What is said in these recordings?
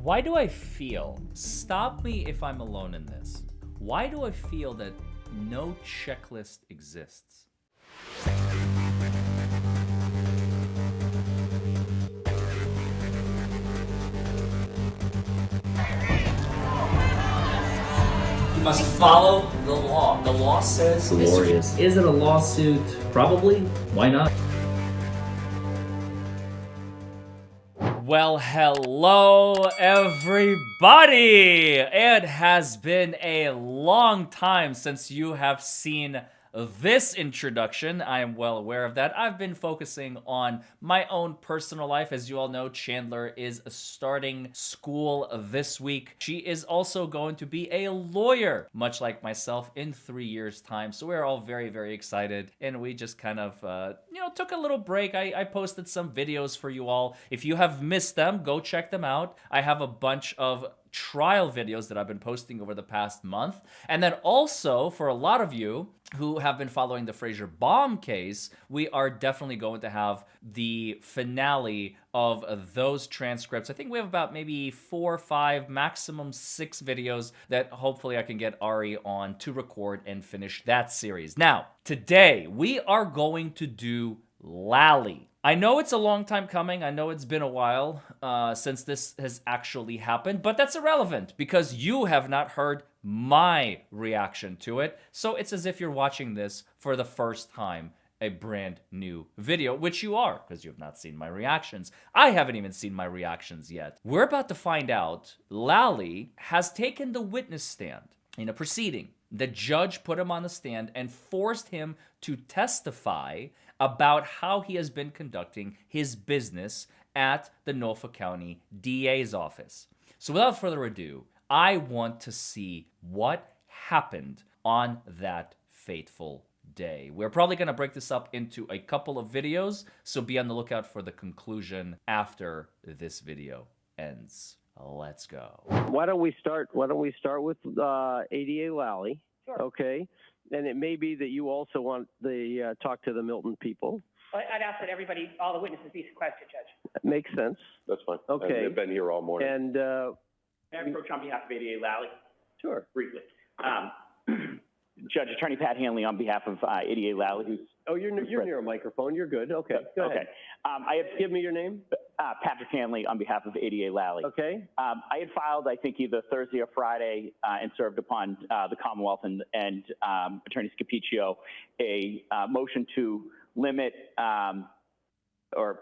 Why do I feel, stop me if I'm alone in this, why do I feel that no checklist exists? You must follow the law. The law says... Glorious. Is it a lawsuit? Probably. Why not? Well, hello, everybody! It has been a long time since you have seen this introduction. I am well aware of that. I've been focusing on my own personal life. As you all know, Chandler is starting school this week. She is also going to be a lawyer, much like myself, in 3 years' time. So we're all very, very excited. And we just kind of, took a little break. I posted some videos for you all. If you have missed them, go check them out. I have a bunch of trial videos that I've been posting over the past month. And then also, for a lot of you who have been following the Frazier bomb case, we are definitely going to have the finale of those transcripts. I think we have about maybe 4 or 5, maximum 6 videos that hopefully I can get Ari on to record and finish that series. Now, today we are going to do Lally. I know it's a long time coming. I know it's been a while since this has actually happened, but that's irrelevant because you have not heard my reaction to it. So it's as if you're watching this for the first time, a brand new video, which you are because you have not seen my reactions. I haven't even seen my reactions yet. We're about to find out Lally has taken the witness stand in a proceeding. The judge put him on the stand and forced him to testify about how he has been conducting his business at the Norfolk County DA's office. So without further ado, I want to see what happened on that fateful day. We're probably going to break this up into a couple of videos, so be on the lookout for the conclusion after this video ends. Let's go. Why don't we start with ADA Lally? Sure. Okay. And it may be that you also want the talk to the Milton people. Well, I'd ask that everybody, all the witnesses, be sequestered, Judge. That makes sense. That's fine. Okay. They've been here all morning. And May I approach on behalf of ADA Lally sure. briefly? Judge Attorney Pat Hanley on behalf of ADA Lally, who's... Oh, you're near a microphone. You're good. Okay. Go ahead. Give me your name. Patrick Hanley on behalf of ADA Lally. Okay. I had filed, I think, either Thursday or Friday and served upon the Commonwealth and Attorney Scapiccio a motion to limit or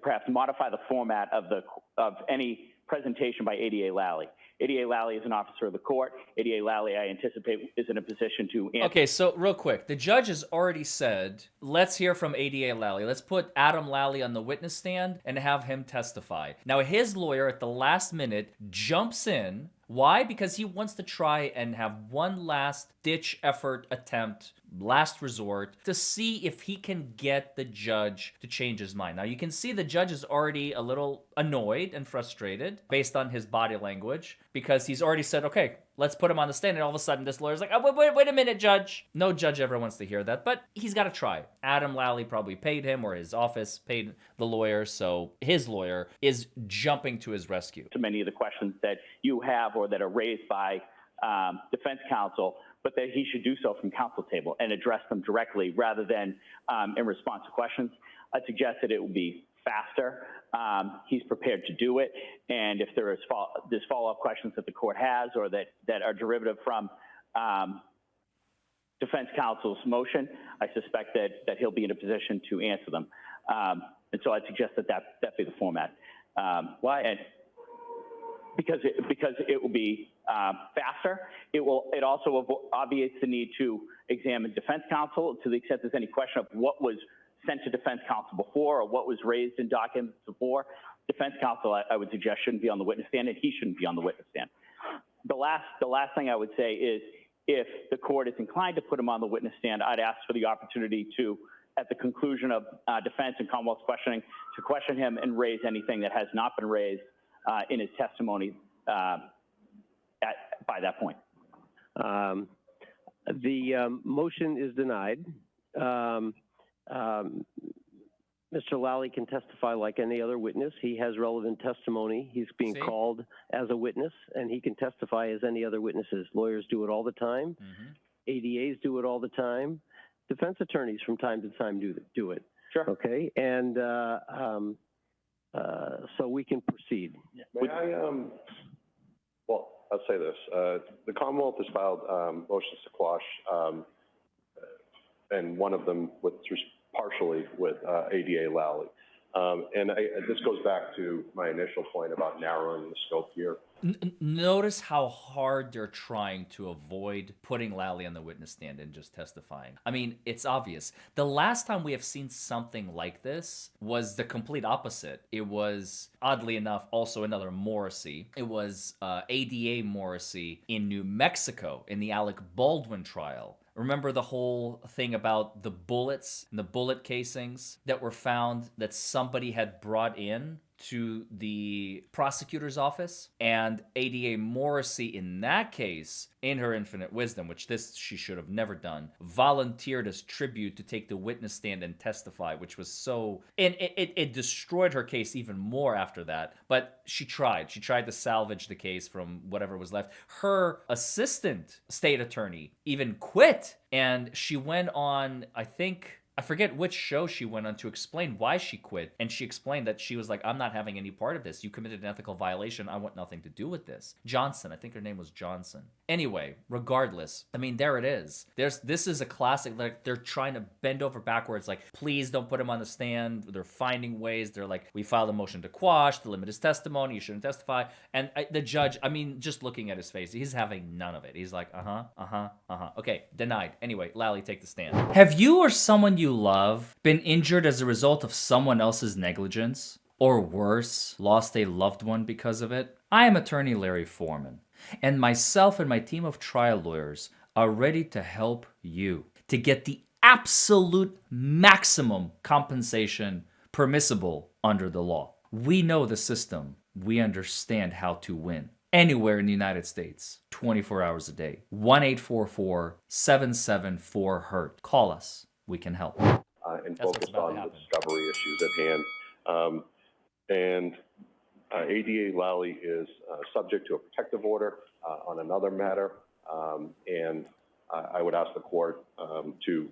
perhaps modify the format of any presentation by ADA Lally. ADA Lally is an officer of the court. ADA Lally, I anticipate, is in a position to answer. Okay, so real quick, the judge has already said, let's hear from ADA Lally. Let's put Adam Lally on the witness stand and have him testify. Now, his lawyer at the last minute jumps in. Why? Because he wants to try and have one last ditch effort attempt, last resort, to see if he can get the judge to change his mind. Now, you can see the judge is already a little annoyed and frustrated based on his body language because he's already said, okay, let's put him on the stand. And all of a sudden, this lawyer's like, oh, wait a minute, judge. No judge ever wants to hear that, but he's got to try. Adam Lally probably paid him, or his office paid the lawyer, so his lawyer is jumping to his rescue. To many of the questions that you have or that are raised by defense counsel, but that he should do so from counsel table and address them directly rather than in response to questions. I suggest that it will be faster. He's prepared to do it, and if there's follow-up questions that the court has or that are derivative from defense counsel's motion, I suspect that he'll be in a position to answer them. And so I'd suggest that be the format. Why? And because it will be faster. It also obviates the need to examine defense counsel to the extent there's any question of what was sent to defense counsel before or what was raised in documents before. Defense counsel, I would suggest, shouldn't be on the witness stand, and he shouldn't be on the witness stand. The last thing I would say is, if the court is inclined to put him on the witness stand, I'd ask for the opportunity to, at the conclusion of defense and Commonwealth's questioning, to question him and raise anything that has not been raised in his testimony by that point. The motion is denied. Mr. Lally can testify like any other witness. He has relevant testimony. He's being See? called as a witness, and he can testify as any other witnesses. Lawyers do it all the time. ADAs do it all the time. Defense attorneys from time to time do it. Sure. Okay, and so we can proceed. May I, well, I'll say this. The Commonwealth has filed motions to quash, and one of them partially with ADA Lally. And this goes back to my initial point about narrowing the scope here. Notice how hard they're trying to avoid putting Lally on the witness stand and just testifying. I mean, it's obvious. The last time we have seen something like this was the complete opposite. It was, oddly enough, also another Morrissey. It was ADA Morrissey in New Mexico in the Alec Baldwin trial. Remember the whole thing about the bullets and the bullet casings that were found that somebody had brought in to the prosecutor's office? And ADA Morrissey, in that case, in her infinite wisdom, which this she should have never done, volunteered as tribute to take the witness stand and testify, which was so... And it destroyed her case even more after that. But she tried. She tried to salvage the case from whatever was left. Her assistant state attorney even quit. And she went on, I forget which show she went on to explain why she quit. And she explained that she was like, I'm not having any part of this. You committed an ethical violation. I want nothing to do with this. Johnson, I think her name was Johnson. Anyway, regardless, I mean, there it is. This is a classic. Like, they're trying to bend over backwards. Like, please don't put him on the stand. They're finding ways. They're like, we filed a motion to quash, to limit his testimony. You shouldn't testify. And the judge, I mean, just looking at his face, he's having none of it. He's like, Okay, denied. Anyway, Lally, take the stand. Have you or someone you love been injured as a result of someone else's negligence? Or worse, lost a loved one because of it? I am attorney Larry Forman, and myself and my team of trial lawyers are ready to help you to get the absolute maximum compensation permissible under the law. We know the system. We understand how to win. Anywhere in the United States, 24 hours a day. 1-844-774-HURT. Call us. We can help. And That's what's focused about on to the happen. discovery issues at hand. ADA Lally is subject to a protective order on another matter. And I would ask the court to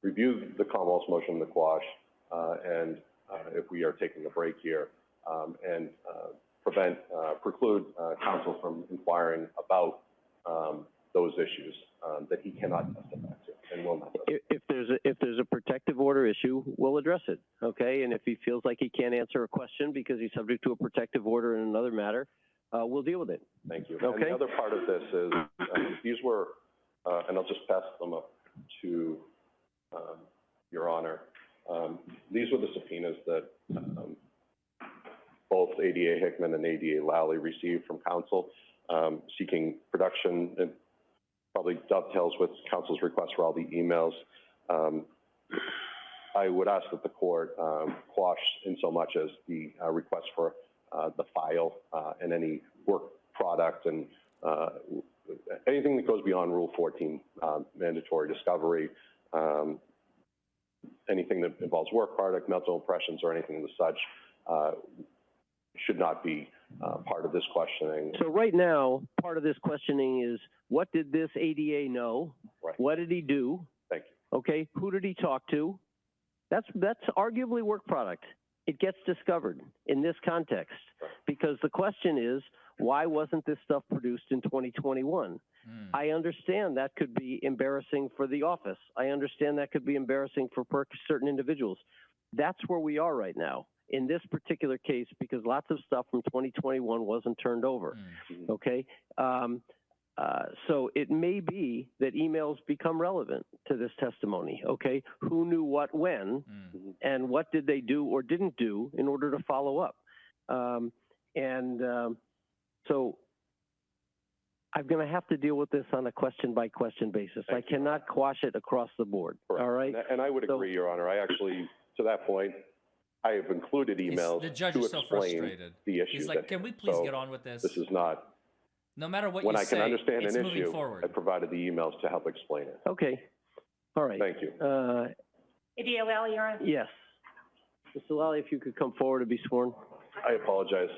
review the Commonwealth's motion to quash, and if we are taking a break here, and preclude counsel from inquiring about those issues that he cannot testify to and will not testify. If there's a protective order issue, we'll address it, okay? And if he feels like he can't answer a question because he's subject to a protective order in another matter, we'll deal with it. Thank you. Okay. And the other part of this is these were, and I'll just pass them up to Your Honor. These were the subpoenas that both ADA Hickman and ADA Lally received from counsel seeking production. It probably dovetails with counsel's request for all the emails. I would ask that the court quash in so much as the request for the file and any work product and anything that goes beyond Rule 14, mandatory discovery, anything that involves work product, mental impressions, or anything of the such should not be part of this questioning. So right now, part of this questioning is, what did this ADA know? Right. What did he do? Thank you. Okay, who did he talk to? That's arguably work product. It gets discovered in this context, because the question is, why wasn't this stuff produced in 2021? I understand that could be embarrassing for the office. I understand that could be embarrassing for certain individuals. That's where we are right now in this particular case, because lots of stuff from 2021 wasn't turned over. Okay. So it may be that emails become relevant to this testimony, okay? Who knew what when, and what did they do or didn't do in order to follow up? So I'm going to have to deal with this on a question-by-question basis. I cannot quash it across the board, Correct. all right? And I would agree, Your Honor. I actually, to that point, I have included emails The judge to is so explain frustrated. the issues. He's like, can we please get on with this? This is not... No matter what When you I say, can understand it's an moving issue, forward. I provided the emails to help explain it. Okay, all right. Thank you. ADA Lally, you're on. Yes. Mr. Lally, if you could come forward to be sworn. I apologize.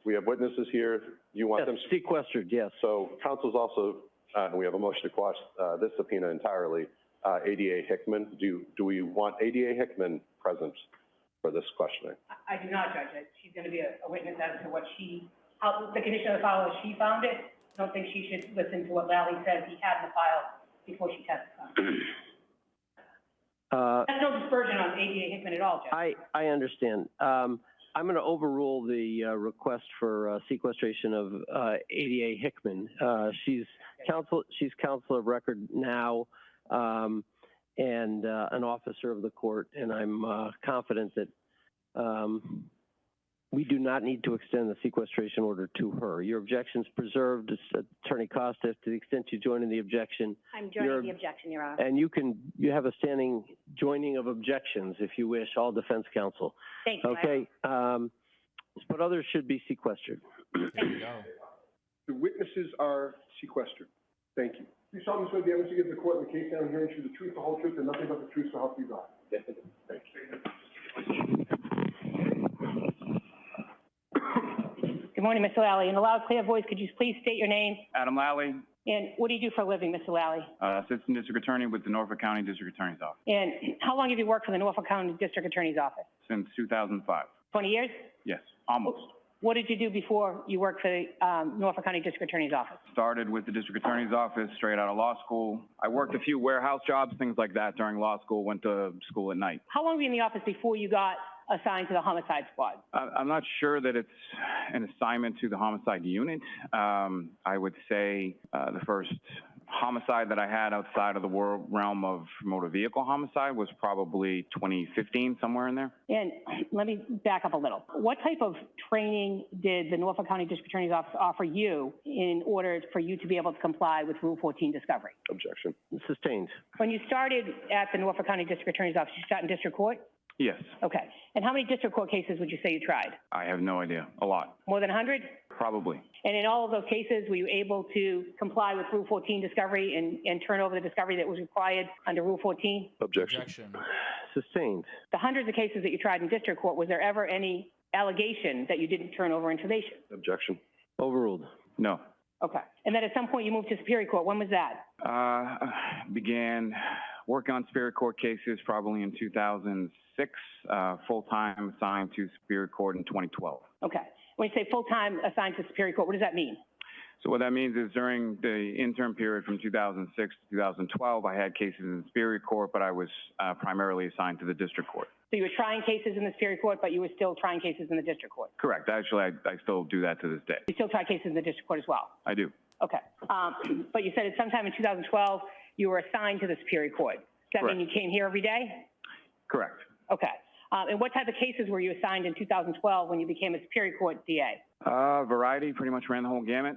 We have witnesses here. You want them? Sequestered, yes. So council's also, we have a motion to quash this subpoena entirely. ADA Hickman, do we want ADA Hickman present for this questioning? I do not, Judge. She's going to be a witness as to what how the condition of the file as she found it. I don't think she should listen to what Lally says he had in the file before she testifies. That's no dispersion on ADA Hickman at all, Judge. I understand. I'm going to overrule the request for sequestration of ADA Hickman. She's counsel of record now and an officer of the court, and I'm confident that we do not need to extend the sequestration order to her. Your objection's preserved. Attorney Costa, to the extent you join in the objection. I'm joining the objection, Your Honor. And you have a standing joining of objections, if you wish, all defense counsel. Thank you. Okay, but others should be sequestered. There you go. The witnesses are sequestered. Thank you. You solemnly swear to be able to give the court in the case down here and true the truth, the whole truth, and nothing but the truth to help you God. Yes, I do. Thank you. Good morning, Mr. Lally. In a loud, clear voice, could you please state your name? Adam Lally, And what do you do for a living, Mr. Lally? Assistant District Attorney with the Norfolk County District Attorney's Office And how long have you worked for the Norfolk County District Attorney's Office? since 2005. 20 years? Yes, almost. What did you do before you worked for the Norfolk County District Attorney's Office? Started with the District Attorney's Office straight out of law school. I worked a few warehouse jobs, things like that during law school, went to school at night. How long were you in the office before you got assigned to the homicide squad? I'm not sure that it's an assignment to the homicide unit. I would say the first homicide that I had outside of the realm of motor vehicle homicide was probably 2015, somewhere in there. And let me back up a little. What type of training did the Norfolk County District Attorney's Office offer you in order for you to be able to comply with Rule 14 discovery? Objection. Sustained. When you started at the Norfolk County District Attorney's Office, you started in district court? Yes, Okay. And how many district court cases would you say you tried? I have no idea. A lot, More than 100? probably. And in all of those cases, were you able to comply with Rule 14 discovery and turn over the discovery that was required under Rule 14? Objection. Sustained. The hundreds of cases that you tried in district court, was there ever any allegation that you didn't turn over information? Objection. Overruled. No. Okay. And then at some point you moved to Superior Court. When was that? Began working on Superior Court cases probably in 2006, full-time assigned to Superior Court in 2012. Okay. When you say full-time assigned to Superior Court, what does that mean? So what that means is during the interim period from 2006 to 2012, I had cases in Superior Court, but I was primarily assigned to the District Court. So you were trying cases in the Superior Court, but you were still trying cases in the District Court? Correct. Actually, I still do that to this day. You still try cases in the District Court as well? I do. Okay. But you said at sometime in 2012, you were assigned to the Superior Court. Does that Correct. mean you came here every day? Correct. Okay. And what type of cases were you assigned in 2012 when you became a Superior Court DA? Variety, pretty much ran the whole gamut.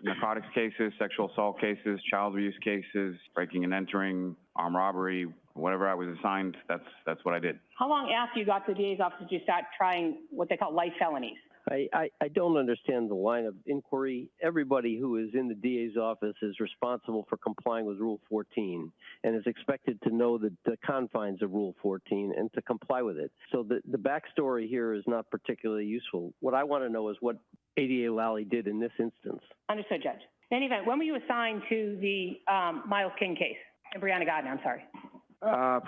Narcotics cases, sexual assault cases, child abuse cases, breaking and entering, armed robbery, whatever I was assigned, that's what I did. How long after you got to the DA's office did you start trying what they call life felonies? I don't understand the line of inquiry. Everybody who is in the DA's office is responsible for complying with Rule 14 and is expected to know the confines of Rule 14 and to comply with it. So the backstory here is not particularly useful. What I want to know is what ADA Lally did in this instance. Understood, Judge. In any event, when were you assigned to the Miles King case? And Brianna Gardner, I'm sorry.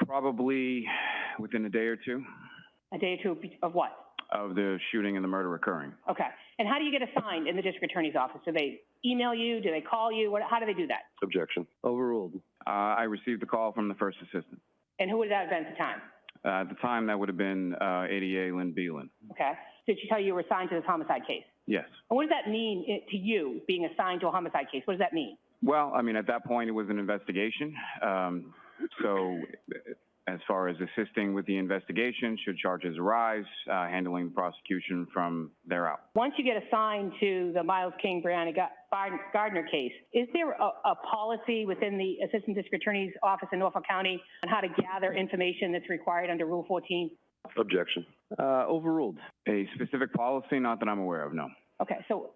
Probably within a day or two. A day or two of what? Of the shooting and the murder occurring. Okay. And how do you get assigned in the district attorney's office? Do they email you? Do they call you? How do they do that? Objection. Overruled. I received a call from the first assistant. And who would that have been at the time? At the time, that would have been ADA Lynn Beelan. Okay. Did she tell you you were assigned to this homicide case? Yes. And what does that mean to you, being assigned to a homicide case? What does that mean? Well, I mean, at that point, it was an investigation. So as far as assisting with the investigation, should charges arise, handling the prosecution from there out. Once you get assigned to the Miles King, Brianna Gardner case, is there a policy within the Assistant District Attorney's Office in Norfolk County on how to gather information that's required under Rule 14? Objection. Overruled. A specific policy, not that I'm aware of, no. Okay, so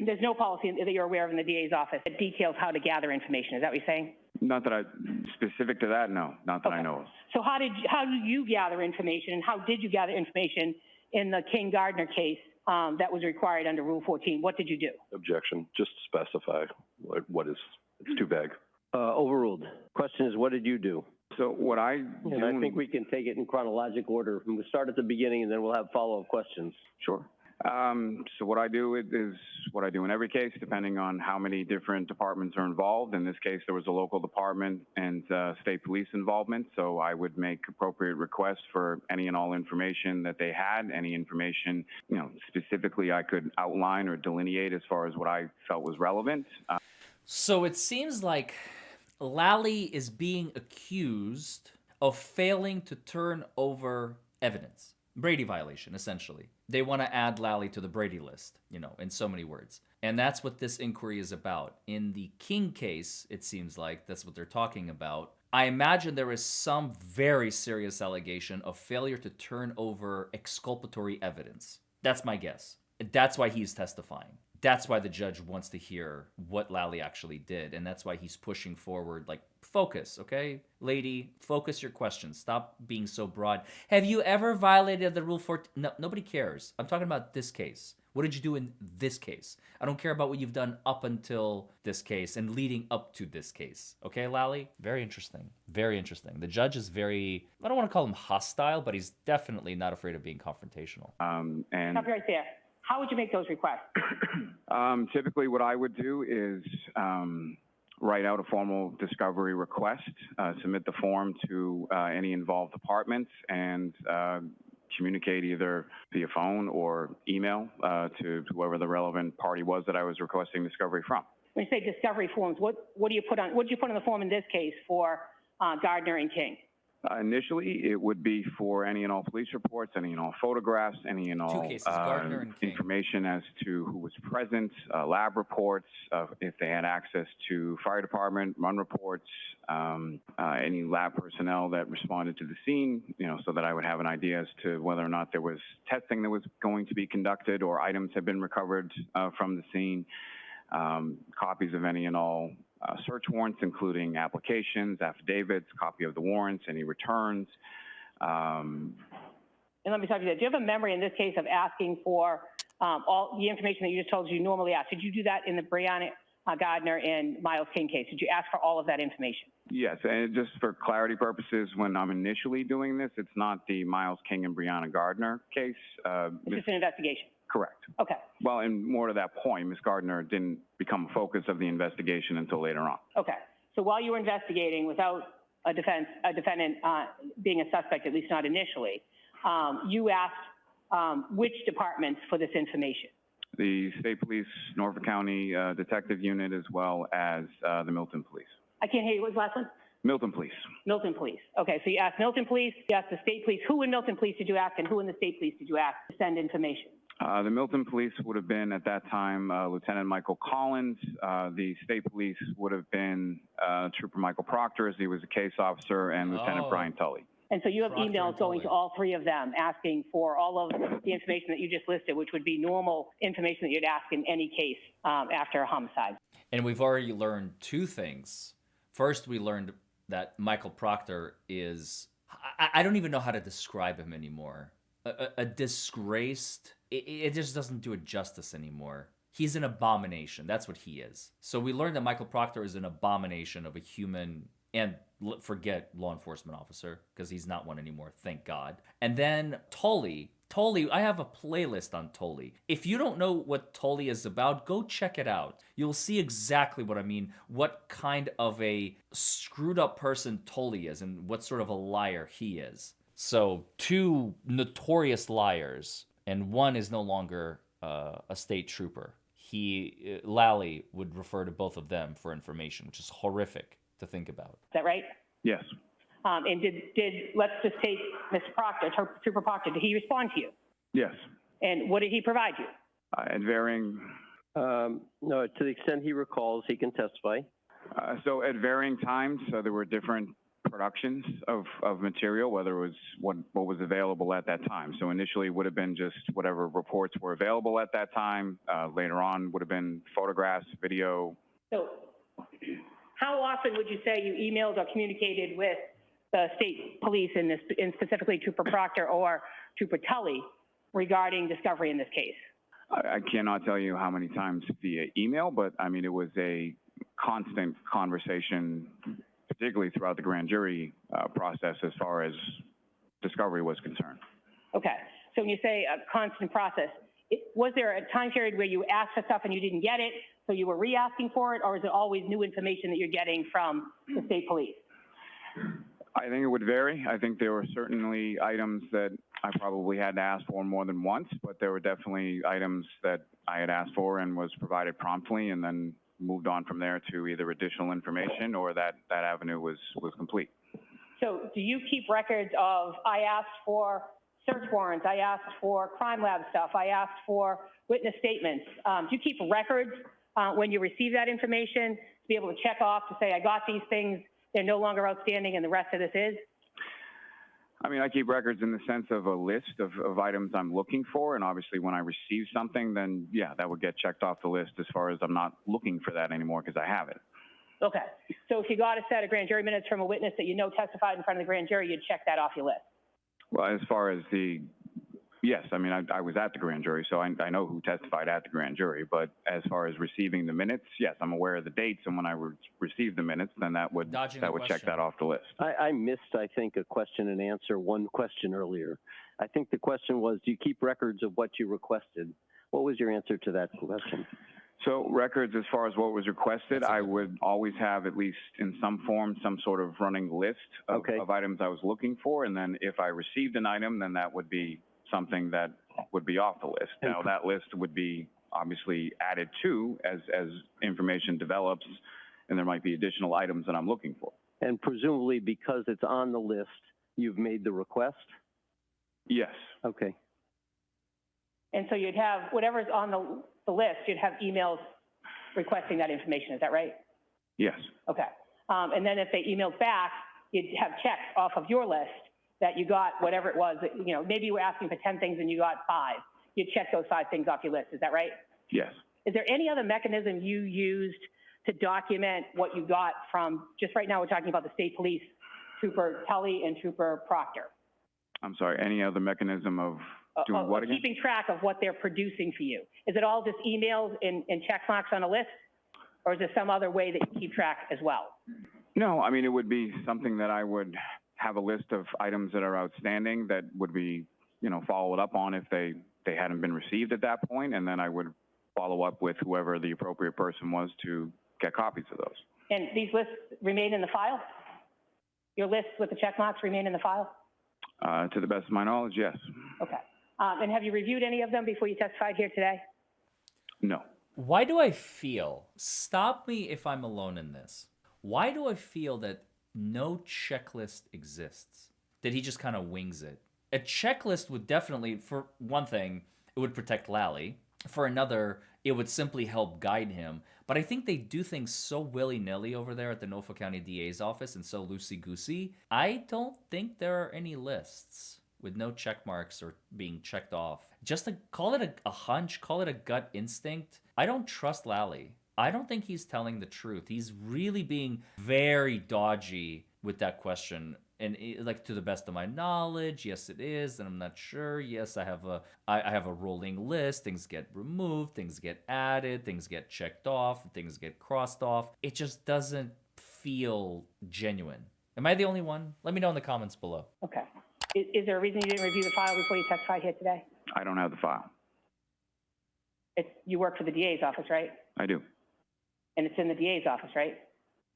there's no policy that you're aware of in the DA's office that details how to gather information. Is that what you're saying? Not that specific to that, no, not that I know of. So how did you gather information, and how did you gather information in the King-Gardner case that was required under Rule 14? What did you do? Objection, just specify what is, it's too vague. Overruled. Question is, what did you do? So what I do... And I think we can take it in chronologic order. We'll start at the beginning, and then we'll have follow-up questions. Sure. So what I do is what I do in every case, depending on how many different departments are involved. In this case, there was a local department and state police involvement, so I would make appropriate requests for any and all information that they had, any information, you know, specifically I could outline or delineate as far as what I felt was relevant. So it seems like Lally is being accused of failing to turn over evidence. Brady violation, essentially. They want to add Lally to the Brady list, you know, in so many words. And that's what this inquiry is about. In the King case, it seems like that's what they're talking about. I imagine there is some very serious allegation of failure to turn over exculpatory evidence. That's my guess. That's why he's testifying. That's why the judge wants to hear what Lally actually did. And that's why he's pushing forward, like, focus, okay? Lady, focus your questions. Stop being so broad. Have you ever violated the Rule 14? No, nobody cares. I'm talking about this case. What did you do in this case? I don't care about what you've done up until this case and leading up to this case. Okay, Lally? Very interesting. Very interesting. The judge is very, I don't want to call him hostile, but he's definitely not afraid of being confrontational. And Stop right there. How would you make those requests? Typically what I would do is write out a formal discovery request, submit the form to any involved departments, and communicate either via phone or email to whoever the relevant party was that I was requesting discovery from. When you say discovery forms, what do you put on? What did you put on the form in this case for Gardner and King? Initially, it would be for any and all police reports, any and all photographs, any and all Gardner and King. information as to who was present, lab reports, if they had access to fire department, run reports, any lab personnel that responded to the scene, you know, so that I would have an idea as to whether or not there was testing that was going to be conducted or items had been recovered from the scene, copies of any and all search warrants, including applications, affidavits, copy of the warrants, any returns. And let me stop you there. Do you have a memory in this case of asking for all the information that you just told us you normally ask? Did you do that in the Breonna Gardner and Miles King case? Did you ask for all of that information? Yes, and just for clarity purposes, when I'm initially doing this, it's not the Miles King and Breonna Gardner case. It's just an investigation. Correct. Okay. Well, and more to that point, Ms. Gardner didn't become a focus of the investigation until later on. Okay. So while you were investigating without a defendant being a suspect, at least not initially, you asked which departments for this information? The State Police, Norfolk County Detective Unit, as well as the Milton Police. I can't hear you. What was the last one? Milton Police. Milton Police. Okay, so you asked Milton Police, you asked the State Police. Who in Milton Police did you ask, and who in the State Police did you ask to send information? The Milton Police would have been, at that time, Lieutenant Michael Collins. The State Police would have been Trooper Michael Proctor, as he was a case officer, and Lieutenant Brian Tully. And so you have emails going to all three of them asking for all of the information that you just listed, which would be normal information that you'd ask in any case after a homicide. And we've already learned two things. First, we learned that Michael Proctor is, I don't even know how to describe him anymore. A disgraced, it just doesn't do it justice anymore. He's an abomination. That's what he is. So we learned that Michael Proctor is an abomination of a human, and forget law enforcement officer, because he's not one anymore, thank God. And then Tully, I have a playlist on Tully. If you don't know what Tully is about, go check it out. You'll see exactly what I mean, what kind of a screwed up person Tully is, and what sort of a liar he is. So two notorious liars, and one is no longer a state trooper. Lally would refer to both of them for information, which is horrific to think about. Is that right? Yes. And let's just take Mr. Proctor, Trooper Proctor, did he respond to you? Yes. And what did he provide you? At varying... No, to the extent he recalls, he can testify. So at varying times, there were different productions of material, whether it was what was available at that time. So initially it would have been just whatever reports were available at that time. Later on would have been photographs, video. So How often would you say you emailed or communicated with the state police in specifically Trooper Proctor or Trooper Tully regarding discovery in this case? I cannot tell you how many times via email, but I mean, it was a constant conversation, particularly throughout the grand jury process as far as discovery was concerned. Okay, so when you say a constant process, was there a time period where you asked for stuff and you didn't get it, so you were re-asking for it, or is it always new information that you're getting from the state police? I think it would vary. I think there were certainly items that I probably had to ask for more than once, but there were definitely items that I had asked for and was provided promptly, and then moved on from there to either additional information or that avenue was complete. So do you keep records of, I asked for search warrants, I asked for crime lab stuff, I asked for witness statements? Do you keep records when you receive that information to be able to check off to say, I got these things, they're no longer outstanding, and the rest of this is? I mean, I keep records in the sense of a list of items I'm looking for, and obviously when I receive something, then yeah, that would get checked off the list as far as I'm not looking for that anymore because I have it. Okay, so if you got a set of grand jury minutes from a witness that you know testified in front of the grand jury, you'd check that off your list? Well, as far as yes, I mean, I was at the grand jury, so I know who testified at the grand jury, but as far as receiving the minutes, yes, I'm aware of the dates, and when I receive the minutes, then that would check that off the list. I missed, I think, a question and answer, one question earlier. I think the question was, do you keep records of what you requested? What was your answer to that question? So records, as far as what was requested, I would always have, at least in some form, some sort of running list of items I was looking for, and then if I received an item, then that would be something that would be off the list. Now, that list would be obviously added to as information develops, and there might be additional items that I'm looking for. And presumably because it's on the list, you've made the request? Yes. Okay. And so you'd have, whatever's on the list, you'd have emails requesting that information, is that right? Yes. Okay. And then if they emailed back, you'd have checks off of your list that you got whatever it was, that, you know, maybe you were asking for 10 things and you got 5. You'd check those 5 things off your list, is that right? Yes. Is there any other mechanism you used to document what you got from, just right now we're talking about the state police, Trooper Tully and Trooper Proctor? I'm sorry, any other mechanism of doing what again? Keeping track of what they're producing for you. Is it all just emails and check marks on a list? Or is there some other way that you keep track as well? No, I mean, it would be something that I would have a list of items that are outstanding that would be, you know, followed up on if they hadn't been received at that point, and then I would follow up with whoever the appropriate person was to get copies of those. And these lists remain in the file? Your lists with the check marks remain in the file? To the best of my knowledge, yes. Okay. And have you reviewed any of them before you testified here today? No. Why do I feel, stop me if I'm alone in this, why do I feel that no checklist exists? That he just kind of wings it? A checklist would definitely, for one thing, it would protect Lally. For another, it would simply help guide him. But I think they do things so willy-nilly over there at the Norfolk County DA's office and so loosey-goosey. I don't think there are any lists with no check marks or being checked off. Just to call it a hunch, call it a gut instinct. I don't trust Lally. I don't think he's telling the truth. He's really being very dodgy with that question. And like, to the best of my knowledge, yes, it is. And I'm not sure. Yes, I have a rolling list. Things get removed, things get added, things get checked off, things get crossed off. It just doesn't feel genuine. Am I the only one? Let me know in the comments below. Okay. Is there a reason you didn't review the file before you testified here today? I don't have the file. You work for the DA's office, right? I do. And it's in the DA's office, right?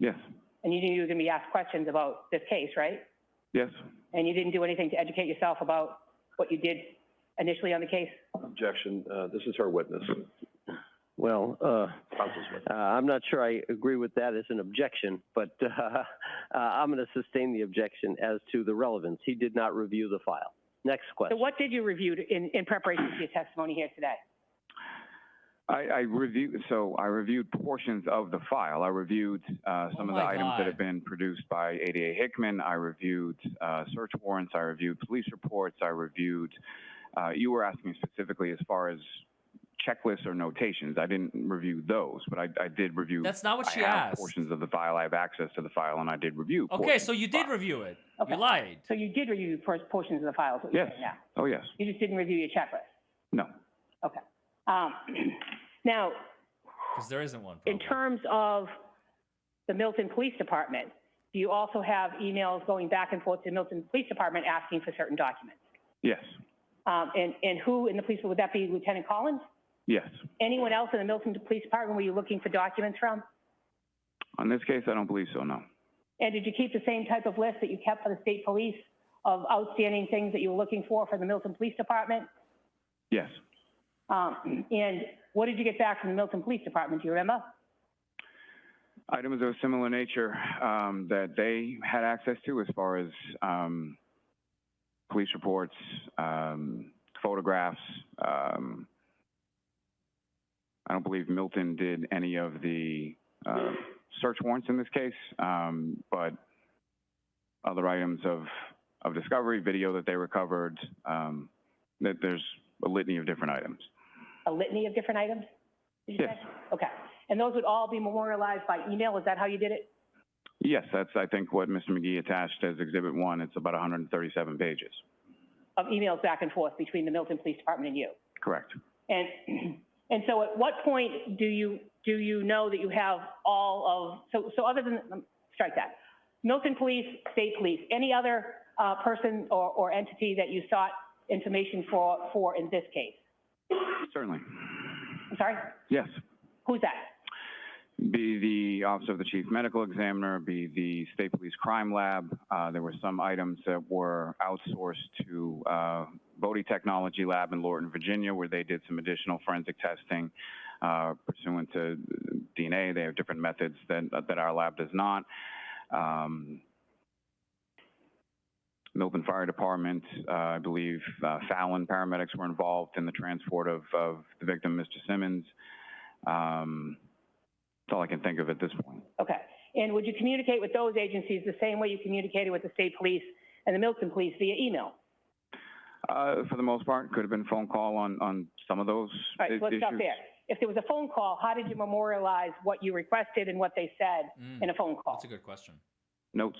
Yes. And you knew you were going to be asked questions about this case, right? Yes. And you didn't do anything to educate yourself about what you did initially on the case? Objection. This is her witness. Well, I'm not sure I agree with that as an objection, but I'm going to sustain the objection as to the relevance. He did not review the file. Next question. So what did you review in preparation for your testimony here today? I reviewed portions of the file. I reviewed some of the items that have been produced by ADA Hickman. I reviewed search warrants. I reviewed police reports. I reviewed, you were asking specifically as far as checklists or notations. I didn't review those, but I did review. That's not what I she have asked. portions of the file. I have access to the file, and I did review. Okay, so you did review it. Okay. You lied. So you did review portions of the files, what you're Yes. saying now? Oh, yes. You just didn't review your checklist? No. Okay. Now, Because there isn't one. in terms of the Milton Police Department, do you also have emails going back and forth to the Milton Police Department asking for certain documents? Yes. And who in the police, would that be Lieutenant Collins? Yes. Anyone else in the Milton Police Department were you looking for documents from? On this case, I don't believe so, no. And did you keep the same type of list that you kept for the state police of outstanding things that you were looking for the Milton Police Department? Yes. And what did you get back from the Milton Police Department? Do you remember? Items of a similar nature that they had access to, as far as police reports, photographs. I don't believe Milton did any of the search warrants in this case, but other items of discovery, video that they recovered, that there's a litany of different items. A litany of different items? Did you Yes. say? Okay. And those would all be memorialized by email? Is that how you did it? Yes, that's, I think, what Mr. McGee attached as Exhibit 1. It's about 137 pages. Of emails back and forth between the Milton Police Department and you? Correct. And so at what point do you know that you have all of, so other than, strike that, Milton Police, State Police, any other person or entity that you sought information for in this case? Certainly. I'm sorry? Yes. Who's that? Be the Office of the Chief Medical Examiner, be the State Police Crime Lab. There were some items that were outsourced to Bodie Technology Lab in Lorton, Virginia, where they did some additional forensic testing pursuant to DNA. They have different methods that our lab does not. Milton Fire Department, I believe Fallon paramedics were involved in the transport of the victim, Mr. Simmons. That's all I can think of at this point. Okay. And would you communicate with those agencies the same way you communicated with the State Police and the Milton Police via email? For the most part, could have been a phone call on some of those All right, so let's stop there. If there was a phone call, how did you memorialize what you requested and what they said in a phone call? That's a good question. Notes.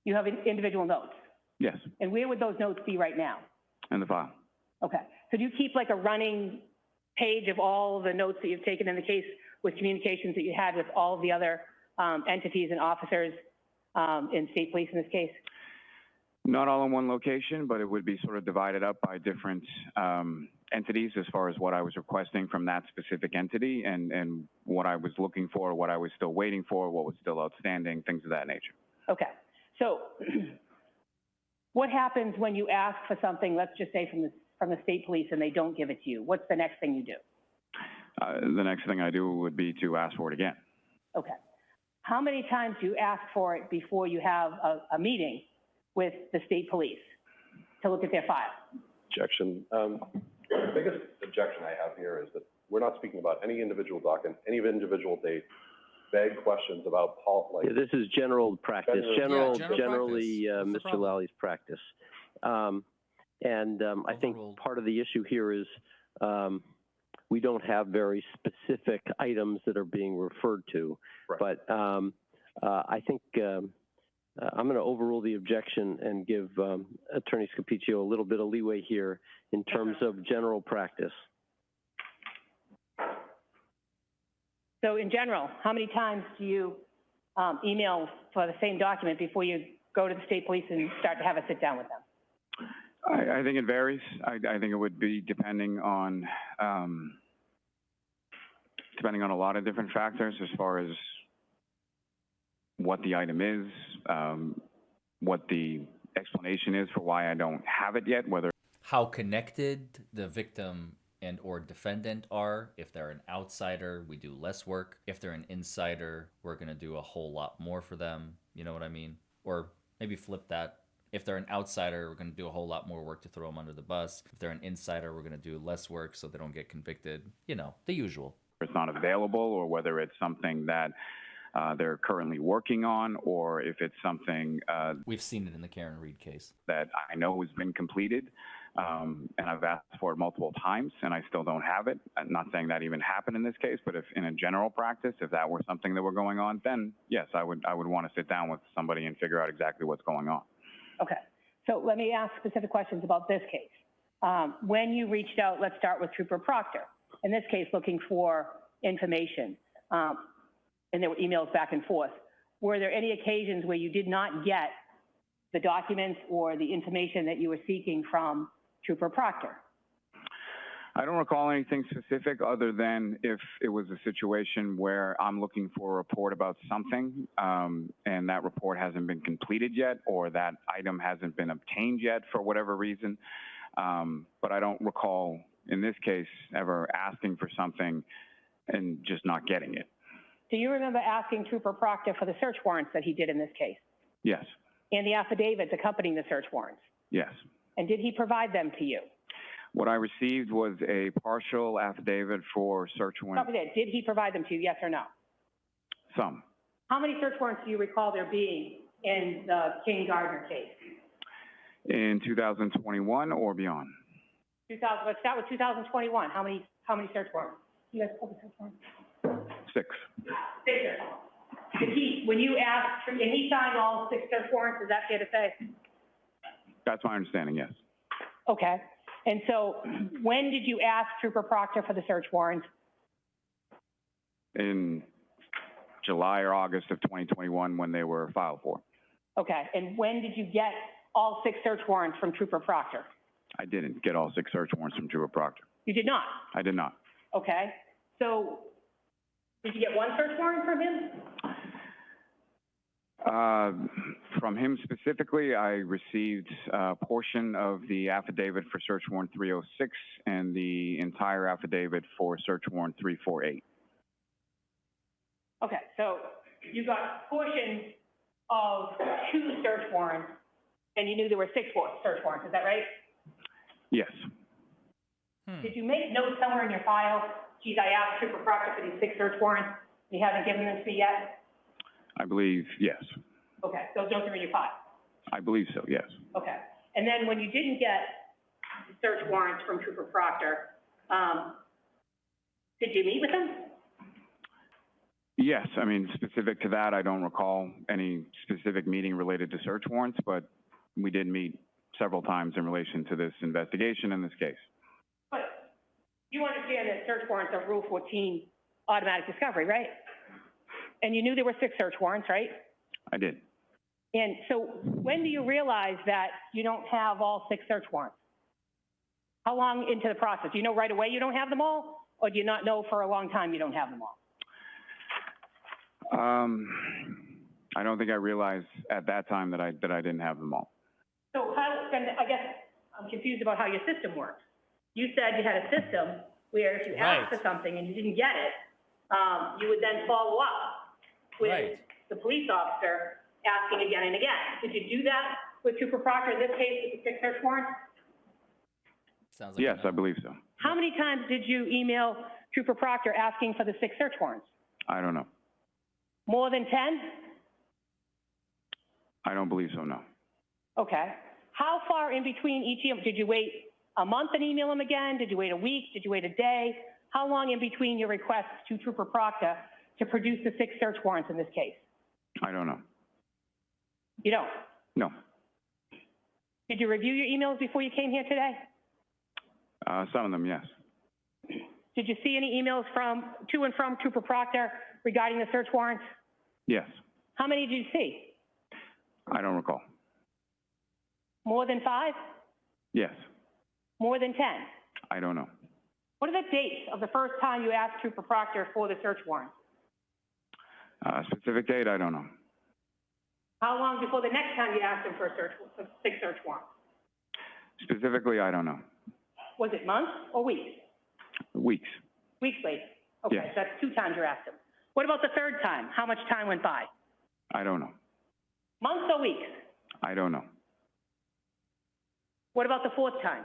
You have individual notes? Yes. And where would those notes be right now? In the file. Okay. So do you keep like a running page of all the notes that you've taken in the case with communications that you had with all of the other entities and officers in State Police in this case? Not all in one location, but it would be sort of divided up by different entities as far as what I was requesting from that specific entity and what I was looking for, what I was still waiting for, what was still outstanding, things of that nature. Okay. So what happens when you ask for something, let's just say from the State Police, and they don't give it to you? What's the next thing you do? The next thing I do would be to ask for it again. Okay. How many times do you ask for it before you have a meeting with the State Police to look at their file? Objection. The biggest objection I have here is that we're not speaking about any individual document, any individual date, vague questions about Yeah, this is general practice, generally practice. Mr. Lally's practice. I think part of the issue here is we don't have very specific items that are being referred to. Right. But I think I'm going to overrule the objection and give Attorney Scapiccio a little bit of leeway here in terms of general practice. So in general, how many times do you email for the same document before you go to the State Police and start to have a sit down with them? I think it varies. I think it would be depending on a lot of different factors as far as what the item is, what the explanation is for why I don't have it yet, whether how connected the victim and or defendant are. If they're an outsider, we do less work. If they're an insider, we're going to do a whole lot more for them. You know what I mean? Or maybe flip that. If they're an outsider, we're going to do a whole lot more work to throw them under the bus. If they're an insider, we're going to do less work so they don't get convicted. You know, the usual. it's not available or whether it's something that they're currently working on, or if it's something we've seen it in the Karen Reed case that I know has been completed. And I've asked for it multiple times, and I still don't have it. I'm not saying that even happened in this case, but if in a general practice, if that were something that were going on, then yes, I would want to sit down with somebody and figure out exactly what's going on. Okay. So let me ask specific questions about this case. When you reached out, let's start with Trooper Proctor. In this case, looking for information, and there were emails back and forth. Were there any occasions where you did not get the documents or the information that you were seeking from Trooper Proctor? I don't recall anything specific other than if it was a situation where I'm looking for a report about something and that report hasn't been completed yet, or that item hasn't been obtained yet for whatever reason. But I don't recall in this case ever asking for something and just not getting it. Do you remember asking Trooper Proctor for the search warrants that he did in this case? Yes. And the affidavits accompanying the search warrants? Yes. And did he provide them to you? What I received was a partial affidavit for search warrant. Did he provide them to you, yes or no? Some. How many search warrants do you recall there being in the King Gardner case? In 2021 or beyond? Let's start with 2021. How many search warrants? You guys pulled the search warrants? 6. 6 search warrants. Did he, when you asked, and he signed all 6 search warrants, is that fair to say? That's my understanding, yes. Okay. And so when did you ask Trooper Proctor for the search warrants? In July or August of 2021 when they were filed for. Okay. And when did you get all 6 search warrants from Trooper Proctor? I didn't get all 6 search warrants from Trooper Proctor. You did not? I did not. Okay. So did you get 1 search warrant from him? From him specifically, I received a portion of the affidavit for search warrant 306 and the entire affidavit for search warrant 348. Okay, so you got portions of 2 search warrants, and you knew there were 6 search warrants, is that right? Yes. Did you make notes somewhere in your file? Geez, I asked Trooper Proctor for these 6 search warrants. You haven't given them to me yet? I believe, yes. Okay, those notes are in your file? I believe so, yes. Okay. And then when you didn't get search warrants from Trooper Proctor, did you meet with him? Yes, I mean, specific to that, I don't recall any specific meeting related to search warrants, but we did meet several times in relation to this investigation in this case. But you understand that search warrants are Rule 14 automatic discovery, right? And you knew there were 6 search warrants, right? I did. And so when do you realize that you don't have all 6 search warrants? How long into the process? Do you know right away you don't have them all? Or do you not know for a long time you don't have them all? I don't think I realized at that time that I didn't have them all. So how, then I guess I'm confused about how your system works. You said you had a system where if you asked for something and you didn't get it, you would then follow up with the police officer asking again and again. Did you do that with Trooper Proctor in this case with the 6 search warrants? Sounds like yes, I believe so. How many times did you email Trooper Proctor asking for the 6 search warrants? I don't know. More than 10? I don't believe so, no. Okay. How far in between each email? Did you wait a month and email him again? Did you wait a week? Did you wait a day? How long in between your requests to Trooper Proctor to produce the 6 search warrants in this case? I don't know. You don't? No. Did you review your emails before you came here today? Some of them, yes. Did you see any emails to and from Trooper Proctor regarding the search warrants? Yes. How many did you see? I don't recall. More than 5? Yes. More than 10? I don't know. What are the dates of the first time you asked Trooper Proctor for the search warrant? Specific date, I don't know. How long before the next time you asked him for 6 search warrants? Specifically, I don't know. Was it months or weeks? Weeks. Weeks later. Okay, Yes. so that's 2 times you asked him. What about the third time? How much time went by? I don't know. Months or weeks? I don't know. What about the 4th time?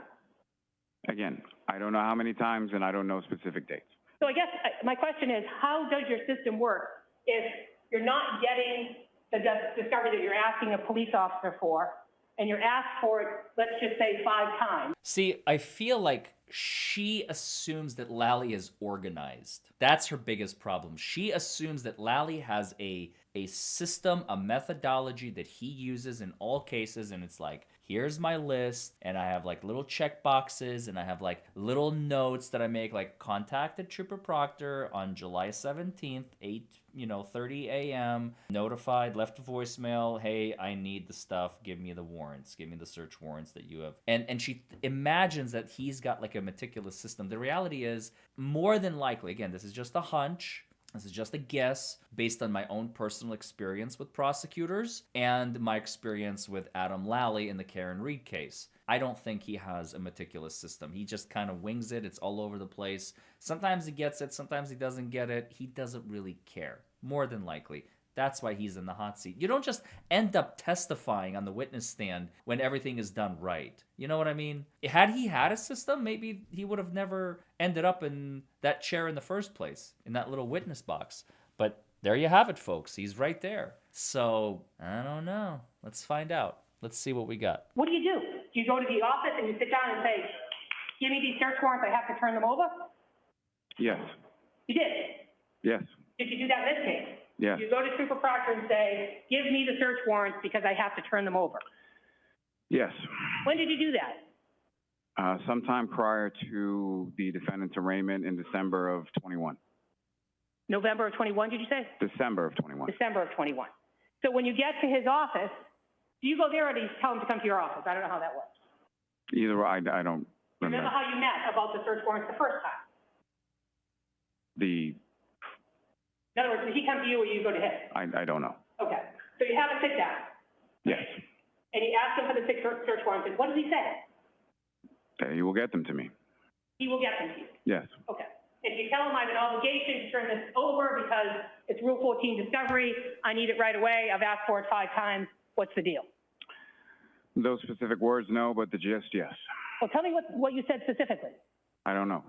Again, I don't know how many times and I don't know specific dates. So I guess my question is, how does your system work if you're not getting the discovery that you're asking a police officer for, and you're asked for it, let's just say 5 times. See, I feel like she assumes that Lally is organized. That's her biggest problem. She assumes that Lally has a system, a methodology that he uses in all cases, and it's like, here's my list, and I have like little check boxes, and I have like little notes that I make, like contacted Trooper Proctor on July 17th, 8:30 a.m., notified, left a voicemail, hey, I need the stuff, give me the warrants, give me the search warrants that you have. And she imagines that he's got like a meticulous system. The reality is, more than likely, again, this is just a hunch, this is just a guess based on my own personal experience with prosecutors and my experience with Adam Lally in the Karen Reed case. I don't think he has a meticulous system. He just kind of wings it. It's all over the place. Sometimes he gets it. Sometimes he doesn't get it. He doesn't really care, more than likely. That's why he's in the hot seat. You don't just end up testifying on the witness stand when everything is done right. You know what I mean? Had he had a system, maybe he would have never ended up in that chair in the first place, in that little witness box. But there you have it, folks. He's right there. So, I don't know. Let's find out. Let's see what we got. What do? Do you go to the office and you sit down and say, give me these search warrants, I have to turn them over? Yes. You did? Yes. Did you do that in this case? Yes. You go to Trooper Proctor and say, give me the search warrants because I have to turn them over. Yes. When did you do that? Sometime prior to the defendant's arraignment in December of 21. November of 21, did you say? December of 21. December of 21. So when you get to his office, do you go there or do you tell him to come to your office? I don't know how that works. Either way, I don't Remember how you met about the search warrants the first time? In other words, did he come to you or you go to him? I don't know. Okay. So you have a sit down. Yes. And you ask him for the 6 search warrants. And what does he say? You will get them to me. He will get them to you. Yes. Okay. If you tell him I have an obligation to turn this over because it's Rule 14 discovery, I need it right away, I've asked for it 5 times, what's the deal? Those specific words, no, but the gist, yes. Well, tell me what you said specifically. I don't know.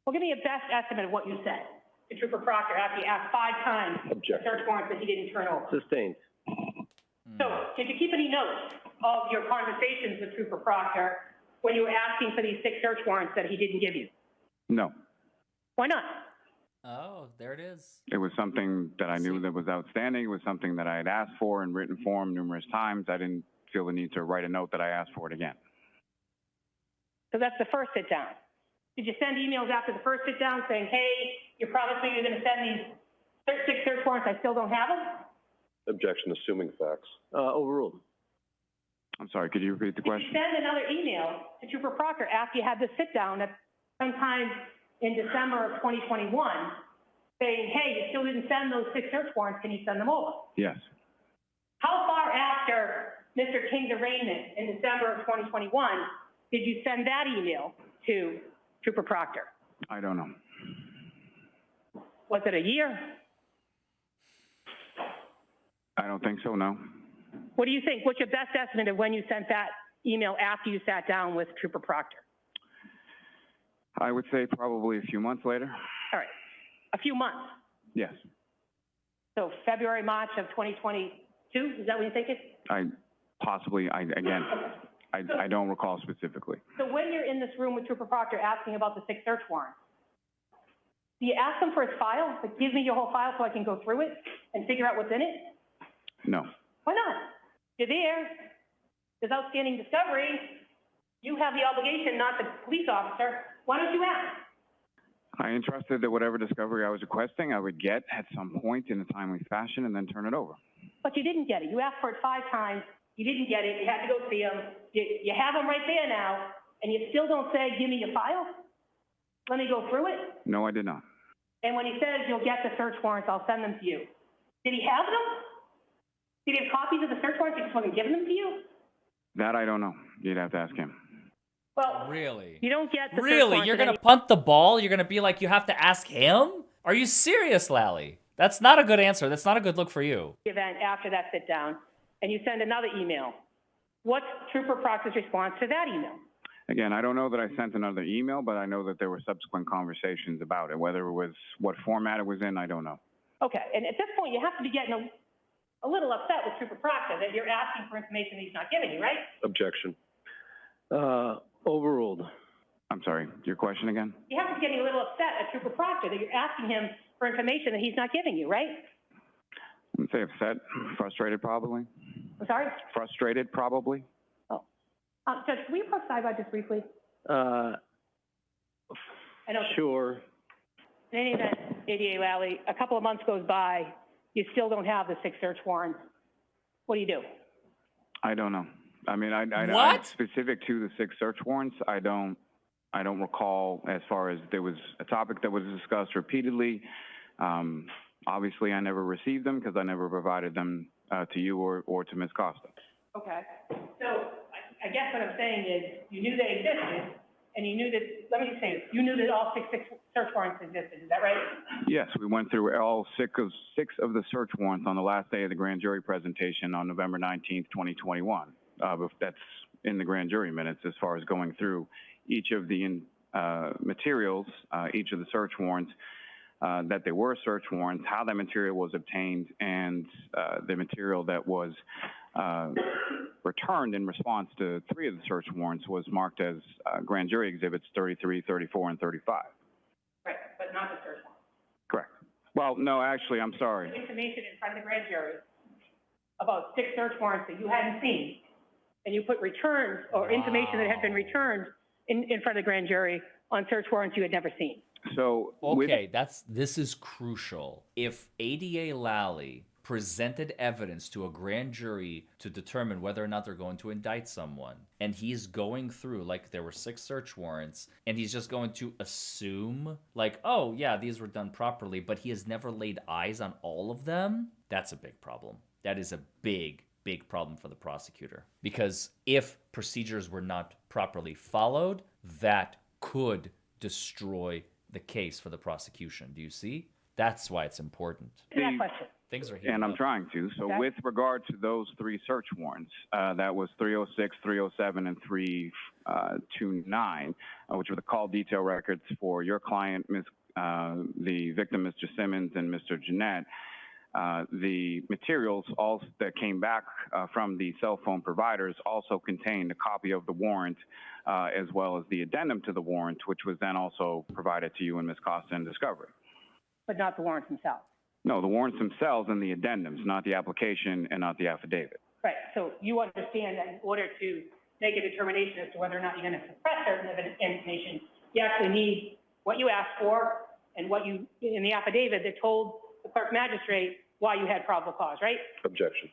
Well, give me a best estimate of what you said to Trooper Proctor after you asked 5 times Objection. the search warrants that he didn't turn over. Sustained. So, did you keep any notes of your conversations with Trooper Proctor when you were asking for these 6 search warrants that he didn't give you? No. Why not? Oh, there it is. It was something that I knew that was outstanding. It was something that I had asked for in written form numerous times. I didn't feel the need to write a note that I asked for it again. So that's the first sit down. Did you send emails after the first sit down saying, hey, you promised me you're going to send these 6 search warrants, I still don't have them? Objection, assuming facts. Overruled. I'm sorry, could you repeat the question? Did you send another email to Trooper Proctor after you had the sit down at sometime in December of 2021 saying, hey, you still didn't send those 6 search warrants, can you send them over? Yes. How far after Mr. King's arraignment in December of 2021 did you send that email to Trooper Proctor? I don't know. Was it a year? I don't think so, no. What do you think? What's your best estimate of when you sent that email after you sat down with Trooper Proctor? I would say probably a few months later. All right, a few months. Yes. So February, March of 2022, is that what you're thinking? I don't recall specifically. So when you're in this room with Trooper Proctor asking about the 6 search warrants, do you ask him for his file? Like, give me your whole file so I can go through it and figure out what's in it? No. Why not? You're there. There's outstanding discovery. You have the obligation, not the police officer. Why don't you ask? I entrusted that whatever discovery I was requesting, I would get at some point in a timely fashion and then turn it over. But you didn't get it. You asked for it 5 times. You didn't get it. You had to go see him. You have him right there now, and you still don't say, give me your file? Let me go through it? No, I did not. And when he says you'll get the search warrants, I'll send them to you. Did he have them? Did he have copies of the search warrants? He just wasn't giving them to you? That I don't know. You'd have to ask him. Well, Really? you don't get the search Really? warrants You're at going to punt the ball? You're going to be like, you have to ask him? Are you serious, Lally? That's not a good answer. That's not a good look for you. Event after that sit down, and you send another email. What's Trooper Proctor's response to that email? Again, I don't know that I sent another email, but I know that there were subsequent conversations about it. Whether it was what format it was in, I don't know. Okay, and at this point, you have to be getting a little upset with Trooper Proctor that you're asking for information that he's not giving you, right? Objection. Overruled. I'm sorry, your question again? You have to be getting a little upset at Trooper Proctor that you're asking him for information that he's not giving you, right? I wouldn't say upset, frustrated probably. I'm sorry? Frustrated probably. Oh. Judge, can we approach sidebar just briefly? I know. Sure. In any event, ADA Lally, a couple of months goes by, you still don't have the 6 search warrants. What do you do? I don't know. I mean, What? Specific to the 6 search warrants, I don't recall as far as there was a topic that was discussed repeatedly. Obviously, I never received them because I never provided them to you or to Ms. Costa. Okay. So I guess what I'm saying is you knew they existed, and you knew that, let me just say this, you knew that all six search warrants existed. Is that right? Yes, we went through all six of the search warrants on the last day of the grand jury presentation on November 19th, 2021. That's in the grand jury minutes as far as going through each of the materials, each of the search warrants, that they were search warrants, how that material was obtained, and the material that was returned in response to 3 of the search warrants was marked as grand jury exhibits 33, 34, and 35. Right, but not the search warrant. Correct. Well, no, actually, I'm sorry. Information in front of the grand jury about 6 search warrants that you hadn't seen, and you put returns or information that had been returned in front of the grand jury on search warrants you had never seen. So okay, this is crucial. If ADA Lally presented evidence to a grand jury to determine whether or not they're going to indict someone, and he's going through, like there were 6 search warrants, and he's just going to assume, like, oh yeah, these were done properly, but he has never laid eyes on all of them, that's a big problem. That is a big problem for the prosecutor. Because if procedures were not properly followed, that could destroy the case for the prosecution. Do you see? That's why it's important. That question. Things are heating And I'm up. trying to. So Okay. with regard to those 3 search warrants, that was 306, 307, and 329, which were the call detail records for your client, the victim, Mr. Simmons, and Mr. Jeanette. The materials that came back from the cell phone providers also contained a copy of the warrant, as well as the addendum to the warrant, which was then also provided to you and Ms. Costa in discovery. But not the warrants themselves. No, the warrants themselves and the addendums, not the application and not the affidavit. Right, so you understand that in order to make a determination as to whether or not you're going to suppress certain information, you actually need what you asked for and what you, in the affidavit that told the clerk magistrate why you had probable cause, right? Objection.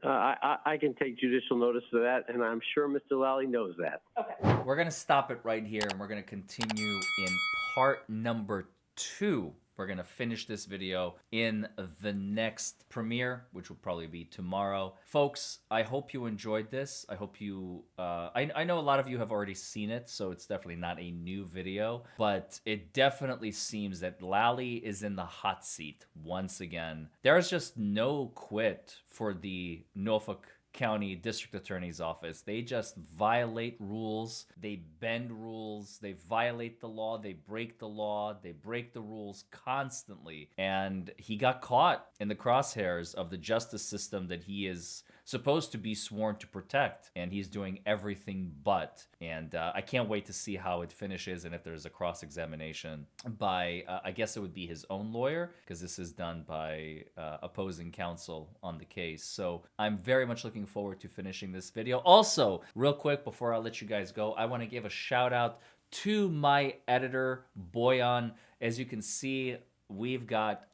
I can take judicial notice of that, and I'm sure Mr. Lally knows that. Okay. We're going to stop it right here, and we're going to continue in part number 2. We're going to finish this video in the next premiere, which will probably be tomorrow. Folks, I hope you enjoyed this. I hope you... I know a lot of you have already seen it, so it's definitely not a new video. But it definitely seems that Lally is in the hot seat once again. There's just no quit for the Norfolk County District Attorney's Office. They just violate rules, they bend rules, they violate the law, they break the law, they break the rules constantly. And he got caught in the crosshairs of the justice system that he is supposed to be sworn to protect, and he's doing everything but. And I can't wait to see how it finishes and if there's a cross-examination by, I guess it would be his own lawyer, because this is done by opposing counsel on the case. So I'm very much looking forward to finishing this video. Also, real quick, before I let you guys go, I want to give a shout out to my editor, Boyan. As you can see, we've got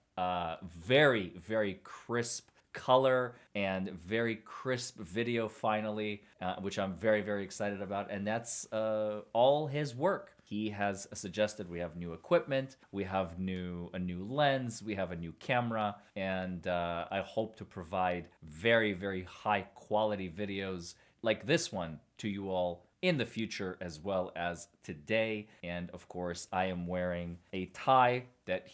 very, very crisp color and very crisp video finally, which I'm very, very excited about. And that's all his work. He has suggested we have new equipment, we have a new lens, we have a new camera, and I hope to provide very, very high quality videos like this one to you all in the future as well as today. And of course, I am wearing a tie that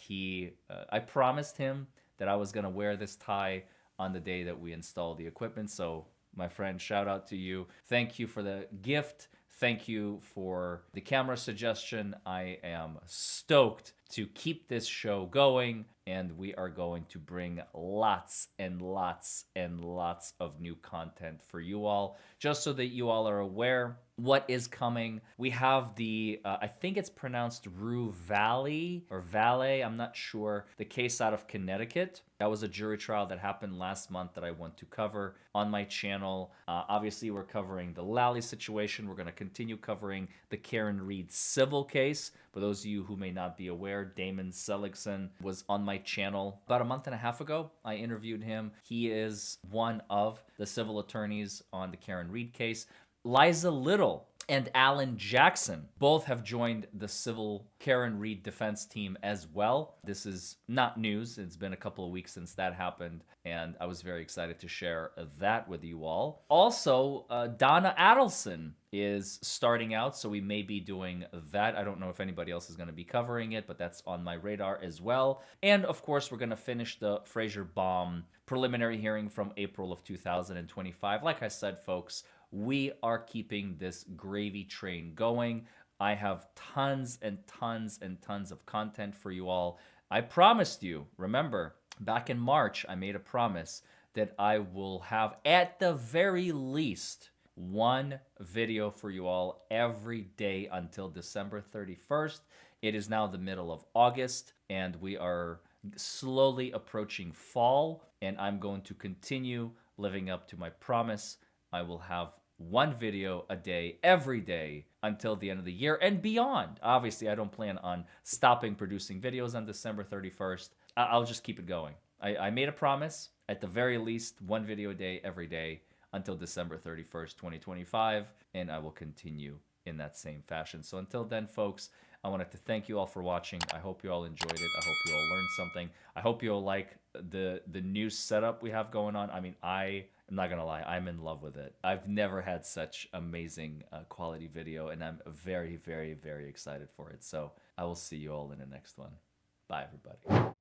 I promised him that I was gonna wear this tie on the day that we install the equipment. So my friend, shout out to you. Thank you for the gift. Thank you for the camera suggestion. I am stoked to keep this show going, and we are going to bring lots and lots and lots of new content for you all, just so that you all are aware what is coming. We have the, I think it's pronounced Rue Valley or Valet, I'm not sure, the case out of Connecticut. That was a jury trial that happened last month that I want to cover on my channel. Obviously, we're covering the Lally situation. We're going to continue covering the Karen Reed civil case. For those of you who may not be aware, Damon Seligson was on my channel about a month and a half ago. I interviewed him. He is one of the civil attorneys on the Karen Reed case. Liza Little and Alan Jackson both have joined the civil Karen Reed defense team as well. This is not news. It's been a couple of weeks since that happened, and I was very excited to share that with you all. Also, Donna Adelson is starting out, so we may be doing that. I don't know if anybody else is going to be covering it, but that's on my radar as well. And of course, we're going to finish the Frazier Baum preliminary hearing from April of 2025. Like I said, folks, we are keeping this gravy train going. I have tons and tons and tons of content for you all. I promised you, remember, back in March, I made a promise that I will have at the very least one video for you all every day until December 31st. It is now the middle of August, and we are slowly approaching fall, and I'm going to continue living up to my promise. I will have one video a day, every day, until the end of the year and beyond. Obviously, I don't plan on stopping producing videos on December 31st. I'll just keep it going. I made a promise, at the very least, one video a day, every day, until December 31st, 2025, and I will continue in that same fashion. So until then, folks, I wanted to thank you all for watching. I hope you all enjoyed it. I hope you all learned something. I hope you all like the new setup we have going on. I mean, I'm not gonna lie, I'm in love with it. I've never had such amazing quality video, and I'm very, very, very excited for it. So I will see you all in the next one. Bye, everybody.